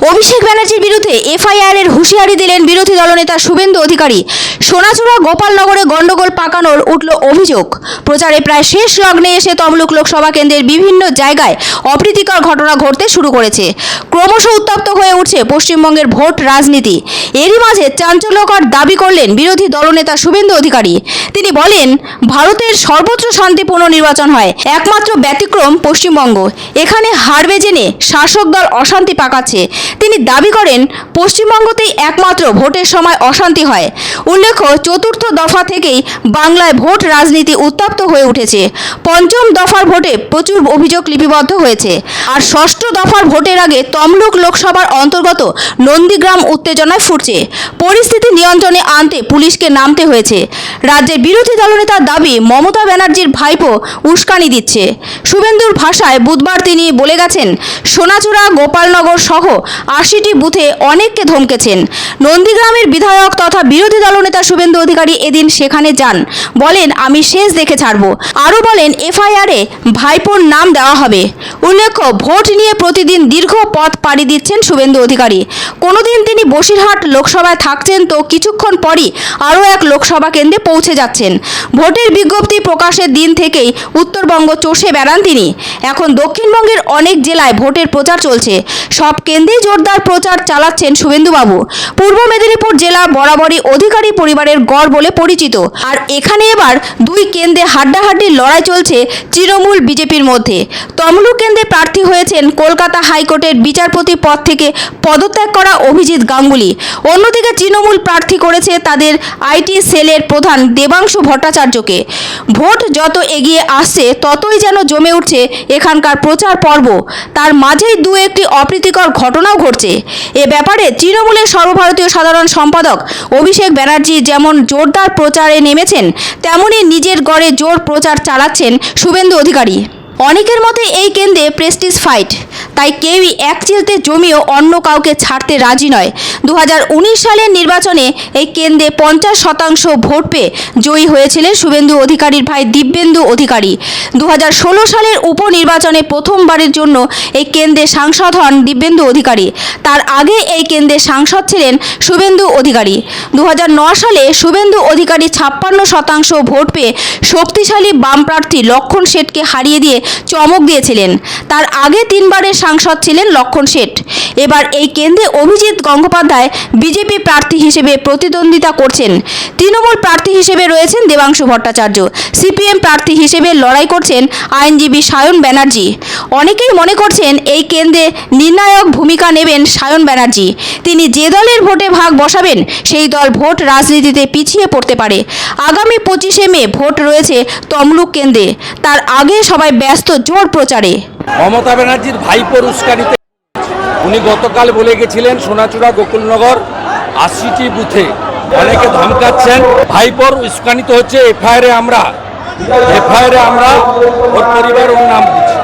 অভিষেক ব্যানার্জির বিরুদ্ধে এফআইআর এর হুঁশিয়ারি দিলেন বিরোধী দলনেতা শুভেন্দু অধিকারী। সোনাচূড়া গোপালনগরে গন্ডগোল পাকানোর উঠল অভিযোগ। প্রচারে প্রায় শেষ লগ্নে এসে তমলুক লোকসভা কেন্দ্রের বিভিন্ন জায়গায় অপ্রীতিকর ঘটনা ঘটতে শুরু করেছে। ক্রমশ উত্তপ্ত হয়ে উঠছে পশ্চিমবঙ্গের ভোট রাজনীতি। এরই মাঝে চাঞ্চল্যকর দাবি করলেন বিরোধী দলনেতা শুভেন্দু অধিকারী। তিনি বলেন, ভারতের সর্বোচ্চ শান্তিপূর্ণ নির্বাচন হয়, একমাত্র ব্যতিক্রম পশ্চিমবঙ্গ। এখানে হারবে জেনে শাসক দল অশান্তি পাকাচ্ছে। তিনি দাবি করেন, পশ্চিমবঙ্গতেই একমাত্র ভোটের সময় অশান্তি হয়। উল্লেখ্য, চতুর্থ দফা থেকেই বাংলায় ভোট রাজনীতি উত্তপ্ত হয়ে উঠেছে। পঞ্চম দফার ভোটে প্রচুর অভিযোগ লিপিবদ্ধ হয়েছে। আর ষষ্ঠ দফার ভোটের আগে তমলুক লোকসভার অন্তর্গত নন্দীগ্রাম উত্তেজনায় ফুটছে। পরিস্থিতি নিয়ন্ত্রণে আনতে পুলিশকে নামতে হয়েছে। রাজ্যের বিরোধী দলনেতার দাবি, মমতা ব্যানার্জির ভাইপো উস্কানি দিচ্ছে। শুভেন্দুর ভাষায় বুধবার তিনি বলে গেছেন, সোনাচূড়া গোপালনগর সহ ৮০টি বুথে অনেককে ধমকেছেন। নন্দীগ্রামের বিধায়ক তথা বিরোধী দলনেতা শুভেন্দু অধিকারী এদিন সেখানে যান। বলেন, আমি শেষ দেখে ছাড়ব। আরও বলেন, এফআইআরে ভাইপোর নাম দেওয়া হবে। উল্লেখ্য, ভোট নিয়ে প্রতিদিন দীর্ঘ পথ পাড়ি দিচ্ছেন শুভেন্দু অধিকারী। কোনোদিন তিনি বসিরহাট লোকসভায় থাকছেন, তো কিছুক্ষণ পরই আরও এক লোকসভা কেন্দ্রে পৌঁছে যাচ্ছেন। ভোটের বিজ্ঞপ্তি প্রকাশের দিন থেকেই উত্তরবঙ্গ চষে বেড়ান তিনি। এখন দক্ষিণবঙ্গের অনেক জেলায় ভোটের প্রচার চলছে। সব কেন্দ্রেই জোরদার প্রচার চালাচ্ছেন শুভেন্দুবাবু। পূর্ব মেদিনীপুর জেলা বরাবরই অধিকারী পরিবারের গড় বলে পরিচিত। আর এখানে এবার দুই কেন্দ্রে হাড্ডাহাড্ডি লড়াই চলছে তৃণমূল বিজেপির মধ্যে। তমলুক কেন্দ্রে প্রার্থী হয়েছেন কলকাতা হাইকোর্টের বিচারপতি পদ থেকে পদত্যাগ করা অভিজিৎ গাঙ্গুলি। অন্যদিকে তৃণমূল প্রার্থী করেছে তাদের আইটি সেলের প্রধান দেবাংশু ভট্টাচার্যকে। ভোট যত এগিয়ে আসছে ততই যেন জমে উঠছে এখানকার প্রচার পর্ব। তার মাঝেই দু একটি অপ্রীতিকর ঘটনাও ঘটছে। এ ব্যাপারে তৃণমূলের সর্বভারতীয় সাধারণ সম্পাদক অভিষেক ব্যানার্জি যেমন জোরদার প্রচারে নেমেছেন, তেমনি নিজের গড়ে জোর প্রচার চালাচ্ছেন শুভেন্দু অধিকারী। অনেকের মতে এই কেন্দ্রে প্রেস্টিজ ফাইট, তাই কেউই এক চিলতে জমিও অন্য কাউকে ছাড়তে রাজি নয়। 2019 সালের নির্বাচনে এই কেন্দ্রে 50% ভোট পেয়ে জয়ী হয়েছিলেন শুভেন্দু অধিকারীর ভাই দিব্যেন্দু অধিকারী। 2016 সালের উপনির্বাচনে প্রথমবারের জন্য এই কেন্দ্রে সাংসদ হন দিব্যেন্দু অধিকারী। তার আগে এই কেন্দ্রে সাংসদ ছিলেন শুভেন্দু অধিকারী। 2009 সালে শুভেন্দু অধিকারী 56% ভোট পেয়ে শক্তিশালী বাম প্রার্থী লক্ষণ শেঠকে হারিয়ে দিয়ে চমক দিয়েছিলেন। তার আগে তিনবারের সাংসদ ছিলেন লক্ষণ শেঠ। এবার এই কেন্দ্রে অভিজিৎ গঙ্গোপাধ্যায় বিজেপি প্রার্থী হিসেবে প্রতিদ্বন্দ্বিতা করছেন। তৃণমূল প্রার্থী হিসেবে রয়েছেন দেবাংশু ভট্টাচার্য। সিপিএম প্রার্থী হিসেবে লড়াই করছেন আইনজীবী সায়ন ব্যানার্জি। অনেকেই মনে করছেন এই কেন্দ্রে নির্ণায়ক ভূমিকা নেবেন সায়ন ব্যানার্জি। তিনি যে দলের ভোটে ভাগ বসাবেন সেই দল ভোট রাজনীতিতে পিছিয়ে পড়তে পারে। আগামী 25শে মে ভোট রয়েছে তমলুক কেন্দ্রে। তার আগে সবাই ব্যস্ত জোর প্রচারে। মমতা ব্যানার্জির ভাইপোর উস্কানিতে উনি গতকাল বলে গেছিলেন সোনাচূড়া গোকুলনগর ৮০টি বুথে অনেকে ধমকাচ্ছেন। ভাইপোর উস্কানিত হচ্ছে। এফআইআরে আমরা ওর পরিবার ওর নাম দিচ্ছি।